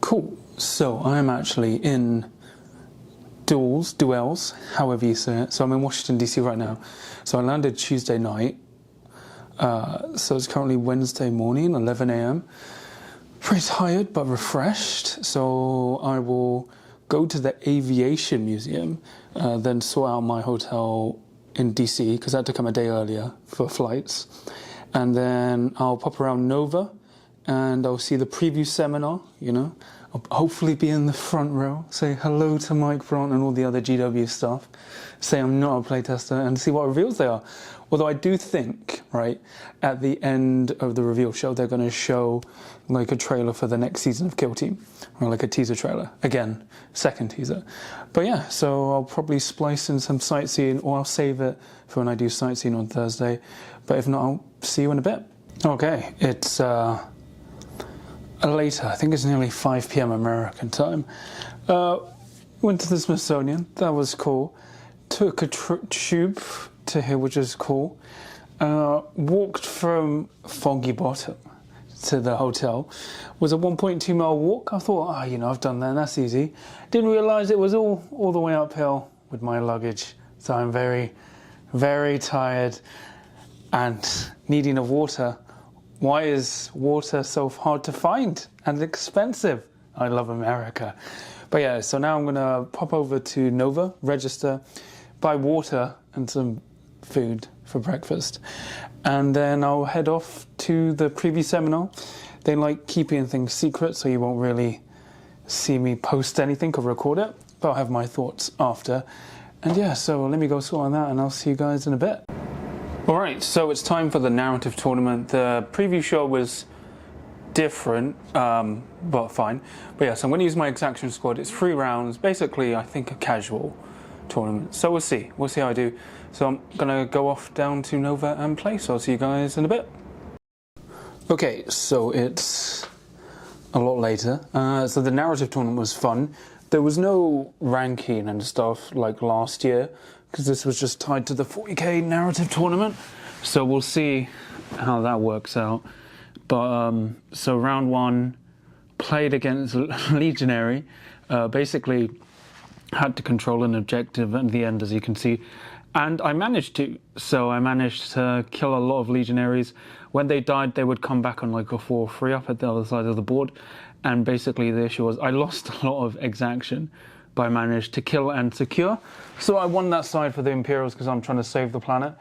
Cool. So I'm actually in Duels, however you say it. So I'm in Washington, DC right now. So I landed Tuesday night. So it's currently Wednesday morning, 11 a.m. Pretty tired, but refreshed. So I will go to the Aviation Museum, then sort out my hotel in DC, because I had to come a day earlier for flights. And then I'll pop around Nova, and I'll see the preview seminar, you know. I'll hopefully be in the front row, say hello to Mike Brandt and all the other GW stuff, say I'm not a playtester, and see what reveals they are. Although I do think, right, at the end of the reveal show, they're going to show like a trailer for the next season of Kill Team, or like a teaser trailer. Again, second teaser. But yeah, so I'll probably splice in some Sightseeing, or I'll save it for when I do Sightseeing on Thursday. But if not, I'll see you in a bit. Okay, it's later, I think it's nearly 5 p.m. American time. Went to the Smithsonian, that was cool. Took a tube to here, which is cool. Walked from Foggy Bottom to the hotel. Was a 1.2 mile walk. I thought, I've done that, that's easy. Didn't realise it was all the way uphill with my luggage. So I'm very, very tired and needing of water. Why is water so hard to find and expensive? I love America. But yeah, so now I'm gonna pop over to Nova, register, buy water and some food for breakfast. And then I'll head off to the preview seminar. They like keeping things secret, so you won't really see me post anything or record it, but I'll have my thoughts after. And yeah, so let me go sort on that and I'll see you guys in a bit. Alright, so it's time for the narrative tournament. The preview show was different, but fine. But yeah, so I'm going to use my exaction squad. It's 3 rounds, basically I think a casual tournament. So we'll see how I do. So I'm going to go off down to Nova and play, so I'll see you guys in a bit. Okay, so it's a lot later. So the narrative tournament was fun. There was no ranking and stuff like last year, because this was just tied to the 40k narrative tournament. So we'll see how that works out. But so round 1, played against Legionary. Basically had to control an objective at the end, as you can see. And I managed to. So I managed to kill a lot of Legionaries. When they died, they would come back on like a 4-3 up at the other side of the board. And basically the issue was I lost a lot of exaction, but I managed to kill and secure. So I won that side for the Imperials because I'm trying to save the planet.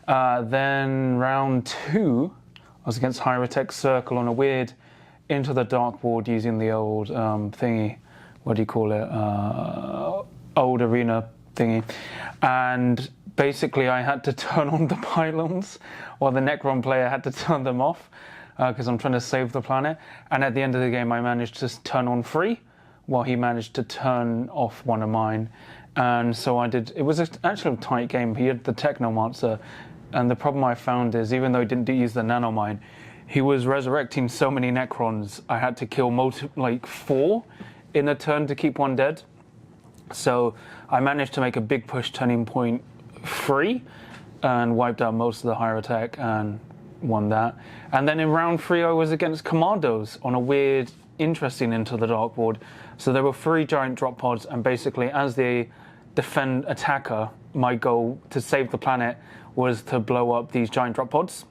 Then round 2, I was against Hierotech Circle on a weird Into the Dark board using the old thingy, what do you call it, old arena thingy. And basically I had to turn on the pylons, while the Necron player had to turn them off, because I'm trying to save the planet. And at the end of the game I managed to turn on 3, while he managed to turn off one of mine. And so I did. It was actually a tight game. He had the Technomancer, and the problem I found is, even though he didn't use the Nanomine, he was resurrecting so many Necrons, I had to kill like 4 in a turn to keep one dead. So I managed to make a big push, turning point 3, and wiped out most of the Hierotech and won that. And then in round 3 I was against Commandos on a weird, interesting Into the Dark board. So there were 3 giant drop pods, and basically as the defend attacker, my goal to save the planet was to blow up these giant drop pods.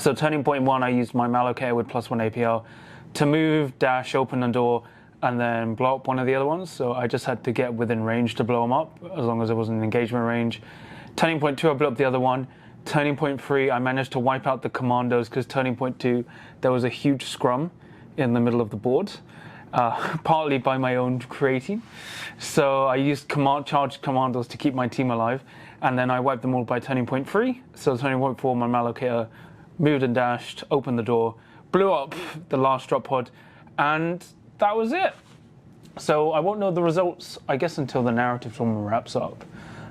So turning point 1, I used my Mallocator with +1 APL to move, dash, open the door, and then blow up one of the other ones. So I just had to get within range to blow them up, as long as it wasn't in engagement range. Turning point 2, I blew up the other one. Turning point 3, I managed to wipe out the Commandos, because turning point 2, there was a huge scrum in the middle of the board. Partly by my own creating. So I used charged commandos to keep my team alive, and then I wiped them all by turning point 3. So turning point 4, my Mallocator moved and dashed, opened the door, blew up the last drop pod, and that was it. So I won't know the results, I guess, until the narrative tournament wraps up.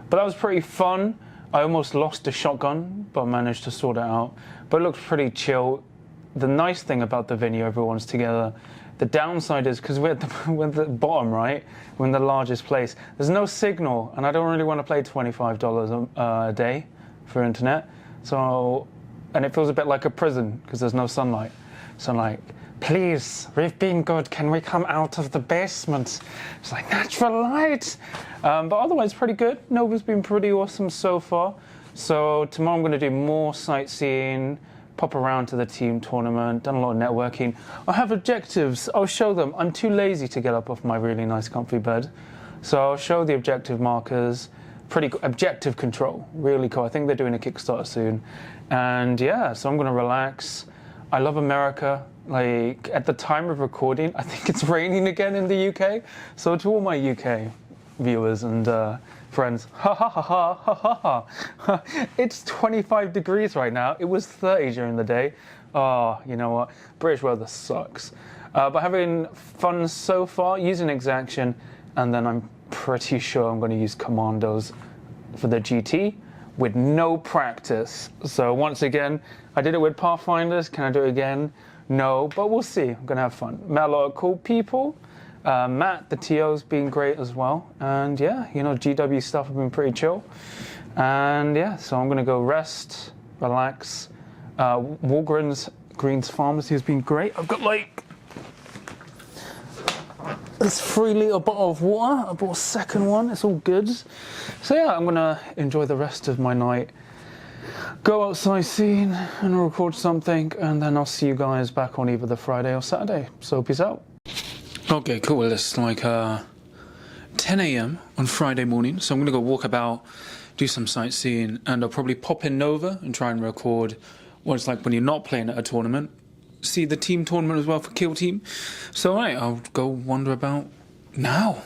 But that was pretty fun. I almost lost a shotgun, but managed to sort it out. But it looked pretty chill. The nice thing about the venue, everyone's together. The downside is, because we're at the bottom, right? We're in the largest place. There's no signal, and I don't really want to play $25 a day for internet. So, and it feels a bit like a prison, because there's no sunlight. So like, please, we've been good, can we come out of the basement? It's like, natural light! But otherwise, pretty good. Nova's been pretty awesome so far. So tomorrow I'm going to do more sightseeing, pop around to the team tournament, done a lot of networking. I have objectives, I'll show them. I'm too lazy to get up off my really nice comfy bed. So I'll show the objective markers. Pretty cool. Objective control, really cool. I think they're doing a Kickstarter soon. And yeah, so I'm going to relax. I love America. Like, at the time of recording, I think it's raining again in the UK. So to all my UK viewers and friends, ha ha ha ha ha ha ha. It's 25 degrees right now. It was 30 during the day. Oh, you know what? British weather sucks. But having fun so far, using exaction, and then I'm pretty sure I'm going to use commandos for the GT with no practice. So once again, I did it with Pathfinders. Can I do it again? No, but we'll see. I'm going to have fun. Met a lot of cool people. Matt, the TO's been great as well. And yeah, you know, GW stuff have been pretty chill. And yeah, so I'm going to go rest, relax. Walgreens Pharmacy has been great. I've got like this 3 litre bottle of water. I bought a second one. It's all good. So yeah, I'm going to enjoy the rest of my night. Go outside scene and record something, and then I'll see you guys back on either the Friday or Saturday. So peace out. Okay, cool. It's like 10 a.m. on Friday morning, so I'm going to go walk about, do some sightseeing, and I'll probably pop in Nova and try and record what it's like when you're not playing at a tournament. See the team tournament as well for Kill Team. So alright, I'll go wander about now.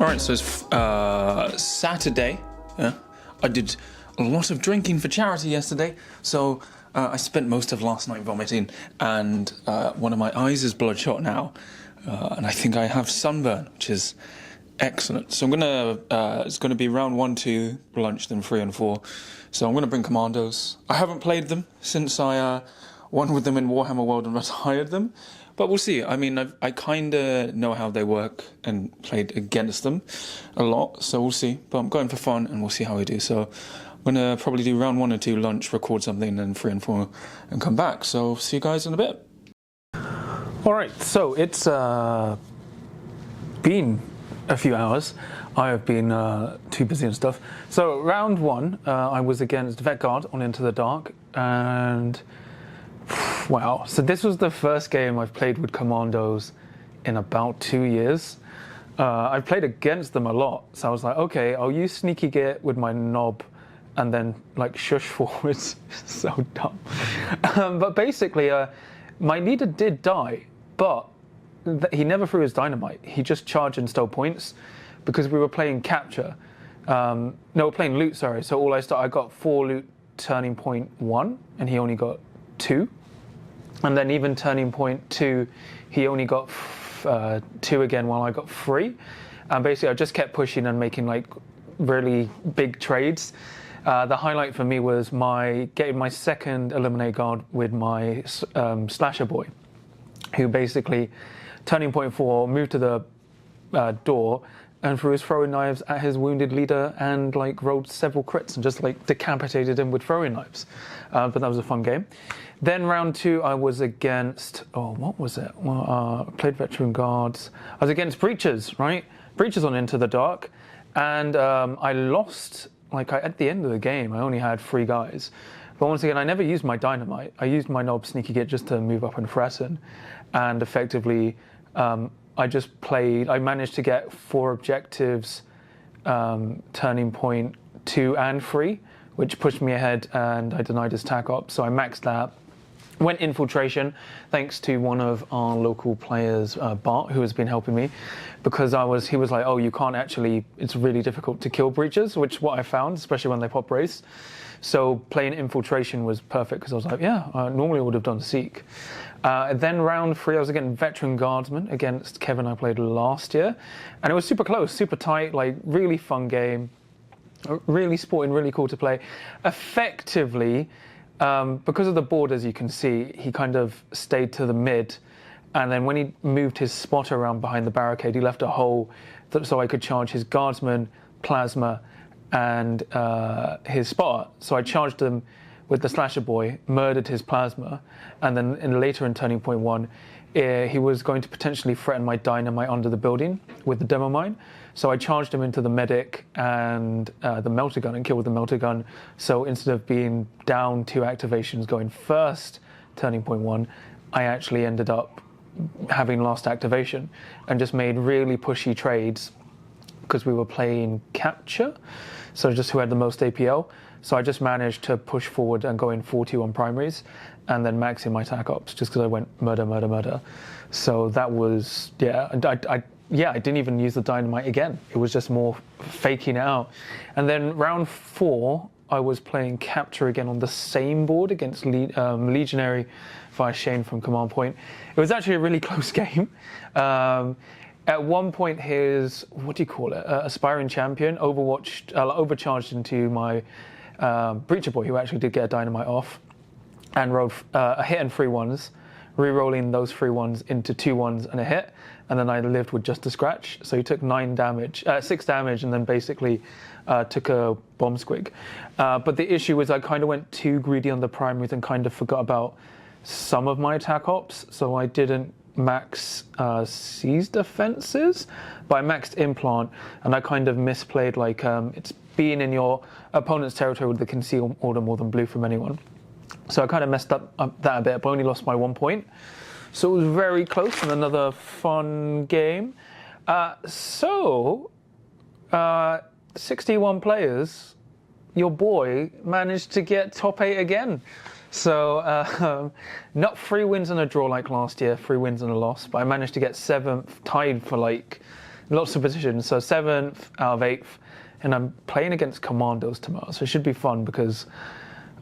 Alright, so it's Saturday. I did a lot of drinking for charity yesterday, so I spent most of last night vomiting, and one of my eyes is bloodshot now, and I think I have sunburn, which is excellent. So I'm gonna, it's gonna be round 1, 2, lunch, then 3 and 4. So I'm gonna bring commandos. I haven't played them since I won with them in Warhammer World and retired them. But we'll see. I mean, I kind of know how they work and played against them a lot, so we'll see. But I'm going for fun, and we'll see how we do. So I'm going to probably do round 1 and 2 lunch, record something, then 3 and 4, and come back. So see you guys in a bit. All right, so it's been a few hours. I have been too busy and stuff. So round 1, I was against Vet Guard on Into the Dark, and wow. So this was the first game I've played with commandos in about 2 years. I played against them a lot, so I was like, okay, I'll use Sneaky Git with my knob and then like shush forwards. So dumb. But basically, my leader did die, but he never threw his dynamite. He just charged and stole points because we were playing capture. No, we're playing loot, sorry. So I got 4 loot turning point 1, and he only got 2. And then even turning point 2, he only got 2 again, while I got 3. And basically, I just kept pushing and making like really big trades. The highlight for me was getting my second Eliminate Guard with my Slasher Boy, who basically, turning point 4, moved to the door and threw his throwing knives at his wounded leader and like rolled several crits and just like decapitated him with throwing knives. But that was a fun game. Then round 2, I was against, what was it? Well, I played Veteran Guards. I was against Breachers, right? Breachers on Into the Dark. And I lost, at the end of the game, I only had 3 guys. But once again, I never used my dynamite. I used my knob Sneaky Git just to move up and threaten. And effectively, I managed to get 4 objectives, turning point 2 and 3, which pushed me ahead, and I denied his tac op. So I maxed that. Went infiltration, thanks to one of our local players, Bart, who has been helping me, because he was like, oh, you can't actually, it's really difficult to kill breachers, which what I found, especially when they pop race. So playing infiltration was perfect, because I was like, yeah, normally I would have done seek. Then round 3, I was against Veteran Guardsman against Kevin I played last year, and it was super close, super tight, like really fun game, really sporting, really cool to play. Effectively, because of the board, as you can see, he kind of stayed to the mid, and then when he moved his spotter around behind the barricade, he left a hole so I could charge his guardsman, plasma, and his spotter. So I charged him with the Slasher Boy, murdered his plasma, and then later in turning point 1, he was going to potentially threaten my dynamite under the building with the demo mine. So I charged him into the medic and the melter gun and killed the melter gun. So instead of being down 2 activations going first, turning point 1, I actually ended up having last activation and just made really pushy trades because we were playing capture. So just who had the most APL. So I just managed to push forward and go in 4-2 on primaries and then maxing my tac ops just because I went murder, murder, murder. So that was, I didn't even use the dynamite again. It was just more faking it out. And then round 4, I was playing capture again on the same board against Legionary via Shane from Command Point. It was actually a really close game. At one point, his, aspiring champion overcharged into my Breacher Boy, who actually did get a dynamite off, and rolled a hit and 3 1s, re-rolling those 3 1s into 2 1s and a hit, and then I lived with just a scratch. So he took 6 damage, and then basically took a bomb squig. But the issue was I kind of went too greedy on the primaries and kind of forgot about some of my attack ops, so I didn't max C's defenses, but I maxed implant, and I kind of misplayed it's being in your opponent's territory with the conceal order more than blue from anyone. So I kind of messed up that a bit, but only lost by 1 point. So it was very close and another fun game. 61 players, your boy managed to get top 8 again. So not 3 wins and a draw like last year, 3 wins and a loss, but I managed to get 7th, tied for lots of positions. So 7th out of 8th, and I'm playing against Commandos tomorrow, so it should be fun because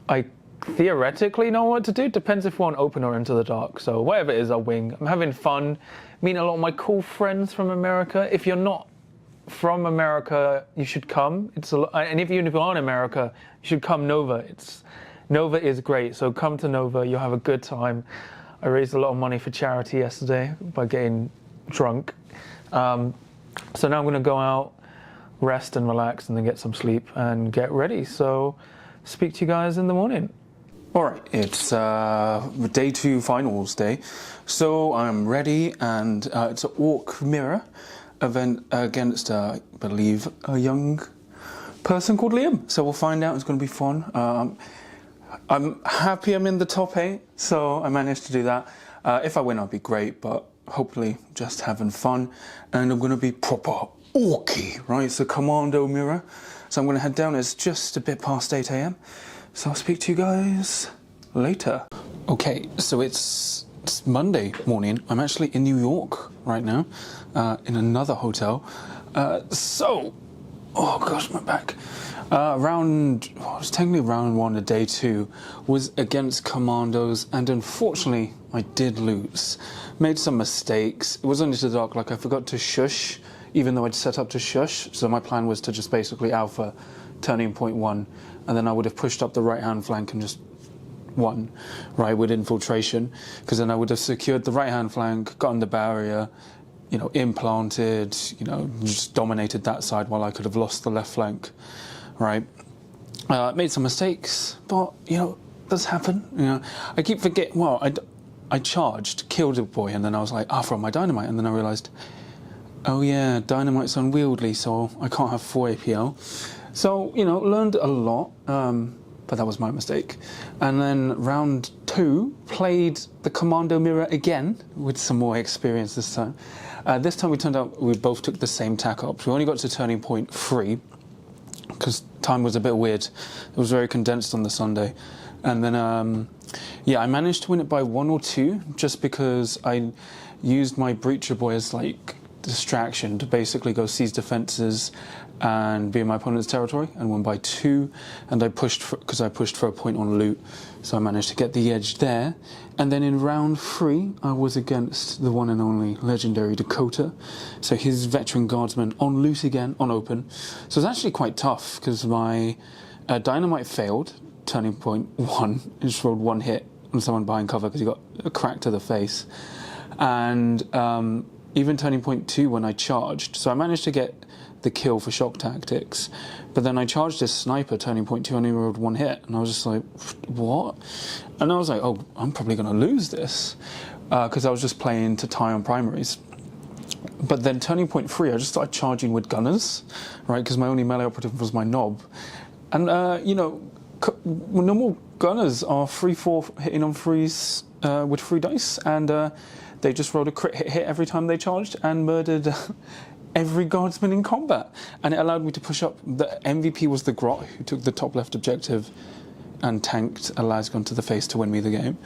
I theoretically know what to do. Depends if we're on open or Into the Dark. So whatever it is, I'll wing. I'm having fun, meeting a lot of my cool friends from America. If you're not from America, you should come. And if you are in America, you should come Nova. Nova is great, so come to Nova, you'll have a good time. I raised a lot of money for charity yesterday by getting drunk. So now I'm going to go out, rest and relax, and then get some sleep and get ready. So speak to you guys in the morning. All right, it's day 2 finals day. So I'm ready, and it's an Orc Mirror event against, I believe, a young person called Liam. So we'll find out. It's going to be fun. I'm happy I'm in the top 8, so I managed to do that. If I win, I'll be great, but hopefully just having fun, and I'm going to be proper orky, right? So commando mirror. So I'm going to head down. It's just a bit past 8 a.m. So I'll speak to you guys later. Okay, so it's Monday morning. I'm actually in New York right now, in another hotel. Oh gosh, my back. It was technically round 1 of day 2, was against commandos, and unfortunately I did lose. Made some mistakes. It was only to the dark, like I forgot to shush, even though I'd set up to shush. So my plan was to just basically alpha turning point 1, and then I would have pushed up the right hand flank and just won, right, with infiltration, because then I would have secured the right hand flank, gotten the barrier, you know, implanted, you know, just dominated that side while I could have lost the left flank, right? Made some mistakes, but, you know, does happen, you know. I keep forgetting, well, I charged, killed a boy, and then I was like, throw my dynamite, and then I realised, oh yeah, dynamite's unwieldy, so I can't have 4 APL. So, you know, learned a lot, but that was my mistake. And then round 2, played the commando mirror again, with some more experience this time. This time we turned out we both took the same tack up. We only got to turning point 3, because time was a bit weird. It was very condensed on the Sunday. And then, yeah, I managed to win it by 1 or 2, just because I used my breacher boy as, like, distraction to basically go seize defences and be in my opponent's territory, and won by 2. And I pushed because I pushed for a point on loot, so I managed to get the edge there. And then in round 3, I was against the one and only legendary Dakota, so his veteran guardsman on loot again, on open. So it was actually quite tough, because my dynamite failed, turning point 1, it just rolled 1 hit on someone behind cover because he got a crack to the face. And even turning point 2 when I charged, so I managed to get the kill for shock tactics, but then I charged this sniper turning point 2 and he rolled 1 hit, and I was just like, what? And I was like, oh, I'm probably going to lose this, because I was just playing to tie on primaries. But then turning point 3, I just started charging with gunners, right, because my only melee operative was my knob. And, you know, normal gunners are 3-4 hitting on 3s with 3 dice, and they just rolled a crit hit every time they charged and murdered every guardsman in combat. And it allowed me to push up. The MVP was the Grot, who took the top left objective and tanked a lasgun to the face to win me the game.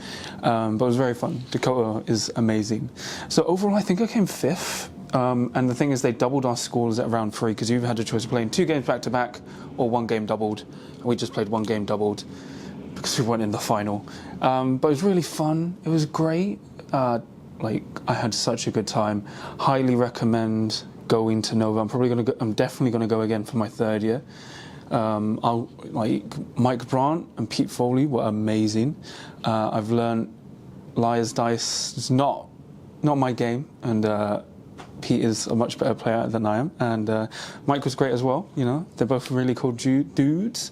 But it was very fun. Dakota is amazing. So overall, I think I came 5th. And the thing is, they doubled our scores at round 3, because you've had a choice of playing 2 games back-to-back or 1 game doubled. And we just played 1 game doubled because we weren't in the final. But it was really fun. It was great. Like, I had such a good time. Highly recommend going to Nova. I'm definitely going to go again for my 3rd year. Mike Brandt and Pete Foley were amazing. I've learned Liar's Dice is not my game, and Pete is a much better player than I am, and Mike was great as well. You know, they're both really cool dudes,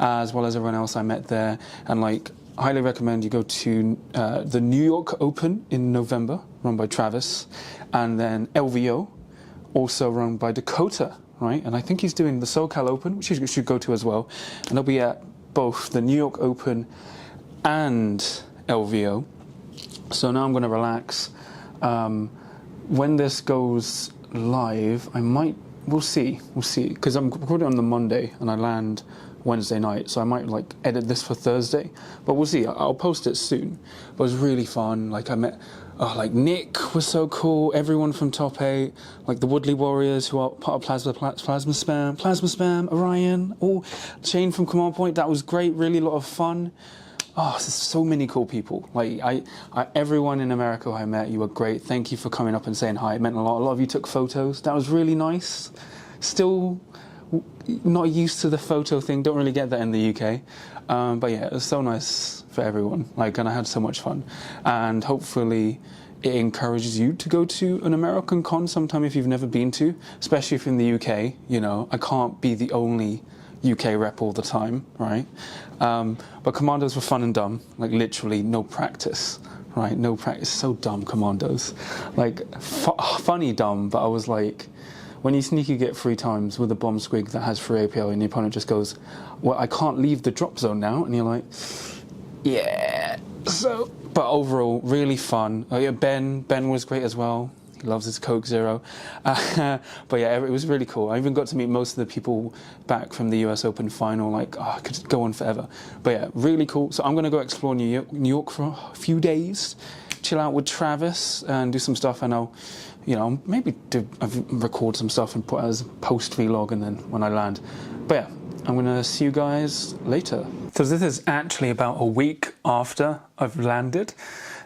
as well as everyone else I met there. And like, highly recommend you go to the New York Open in November, run by Travis, and then LVO, also run by Dakota, right? And I think he's doing the SoCal Open, which you should go to as well. And I'll be at both the New York Open and LVO. So now I'm going to relax. When this goes live, we'll see, because I'm recording on the Monday and I land Wednesday night, so I might like edit this for Thursday, but we'll see. I'll post it soon. But it was really fun. Like, I met like Nick was so cool, everyone from Top 8, like the Woodley Warriors, who are part of Plasma Spam, Orion, all Shane from Command Point. That was great, really a lot of fun. Oh, there's so many cool people. Like, everyone in America who I met, you were great. Thank you for coming up and saying hi. It meant a lot. A lot of you took photos. That was really nice. Still not used to the photo thing. Don't really get that in the UK. But yeah, it was so nice for everyone. Like, and I had so much fun. And hopefully it encourages you to go to an American con sometime if you've never been to, especially if in the UK. You know, I can't be the only UK rep all the time, right? But Commandos were fun and dumb, like literally no practice, right? No practice, so dumb, Commandos. Like, funny dumb, but I was like, when you sneaky get 3 times with a bomb squig that has 3 APL and the opponent just goes, well, I can't leave the drop zone now, and you're like, yeah. So but overall, really fun. Oh, yeah, Ben was great as well. He loves his Coke Zero. But yeah, it was really cool. I even got to meet most of the people back from the US Open final. Like, I could go on forever. But yeah, really cool. So I'm going to go explore New York for a few days, chill out with Travis and do some stuff, and I'll, maybe record some stuff and put it as a post vlog, and then when I land. But yeah, I'm going to see you guys later. So this is actually about a week after I've landed.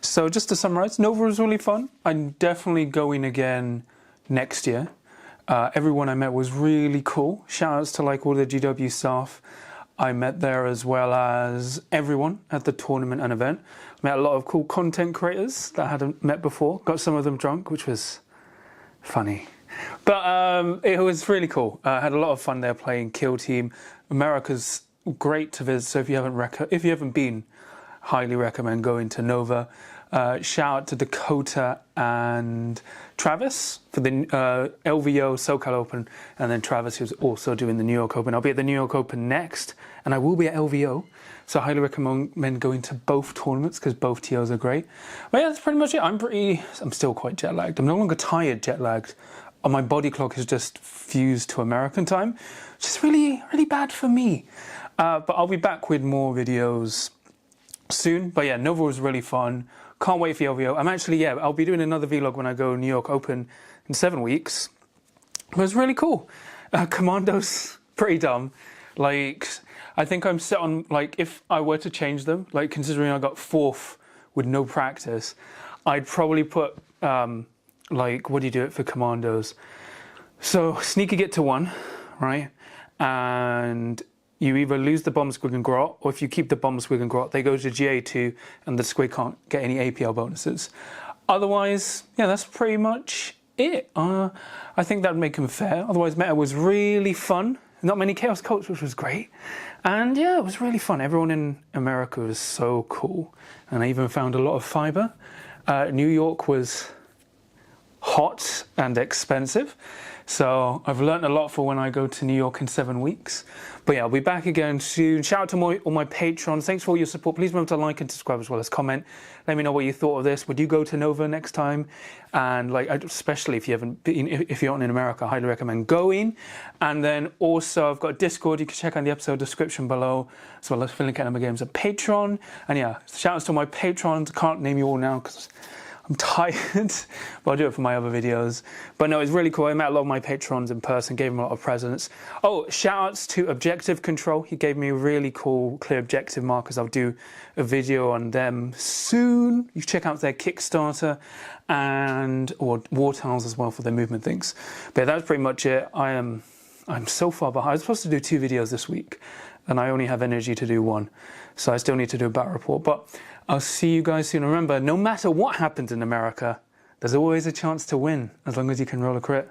So just to summarize, Nova was really fun. I'm definitely going again next year. Everyone I met was really cool. Shout outs to all the GW staff I met there, as well as everyone at the tournament and event. Met a lot of cool content creators that I hadn't met before. Got some of them drunk, which was funny. But it was really cool. I had a lot of fun there playing Kill Team. America's great to visit, so if you haven't been, highly recommend going to Nova. Shout out to Dakota and Travis for the LVO SoCal Open, and then Travis, who's also doing the New York Open. I'll be at the New York Open next, and I will be at LVO, so I highly recommend going to both tournaments because both TOs are great. But yeah, that's pretty much it. I'm still quite jet lagged. I'm no longer tired, jet lagged. My body clock has just fused to American time, which is really, really bad for me. But I'll be back with more videos soon. But yeah, Nova was really fun. Can't wait for LVO. I'll be doing another vlog when I go New York Open in 7 weeks. It was really cool. Commandos, pretty dumb. I think I'm set on, if I were to change them, considering I got 4th with no practice, I'd probably put, what do you do it for Commandos? So, sneaky get to 1, right? And you either lose the bomb squig and grot, or if you keep the bomb squig and grot, they go to GA2 and the squig can't get any APL bonuses. Otherwise, yeah, that's pretty much it. I think that would make them fair. Otherwise, meta was really fun. Not many Chaos Cults, which was great. And yeah, it was really fun. Everyone in America was so cool. And I even found a lot of fiber. New York was hot and expensive. So I've learned a lot for when I go to New York in 7 weeks. But yeah, I'll be back again soon. Shout out to all my patrons. Thanks for all your support. Please remember to like and subscribe as well as comment. Let me know what you thought of this. Would you go to Nova next time? And especially if you haven't been, if you're not in America, I highly recommend going. And then also I've got Discord. You can check out the episode description below, as well as Link Anime Games and Patreon. And yeah, shout outs to my patrons. I can't name you all now because I'm tired, but I'll do it for my other videos. But no, it's really cool. I met a lot of my patrons in person, gave them a lot of presents. Oh, shout outs to Objective Control. He gave me really cool, clear objective markers. I'll do a video on them soon. You can check out their Kickstarter or War Tiles as well for their movement things. But that's pretty much it. I'm so far behind. I was supposed to do 2 videos this week, and I only have energy to do 1. So I still need to do a battle report. But I'll see you guys soon. Remember, no matter what happens in America, there's always a chance to win, as long as you can roll a crit.